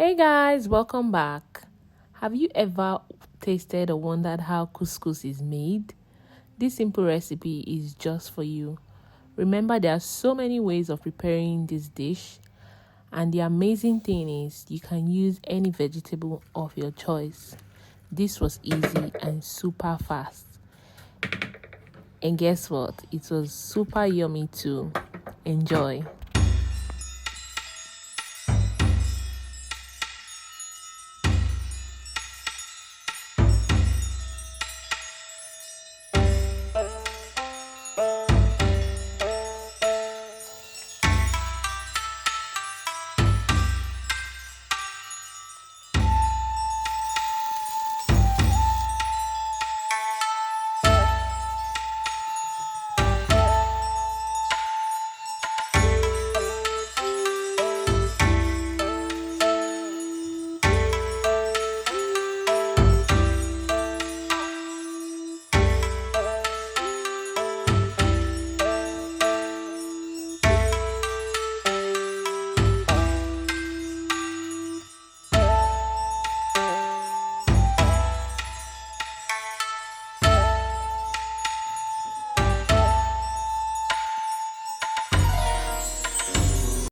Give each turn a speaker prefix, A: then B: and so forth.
A: Hey guys, welcome back. Have you ever tasted or wondered how couscous is made? This simple recipe is just for you. Remember, there are so many ways of preparing this dish, and the amazing thing is you can use any vegetable of your choice. This was easy and super fast. And guess what? It was super yummy too. Enjoy.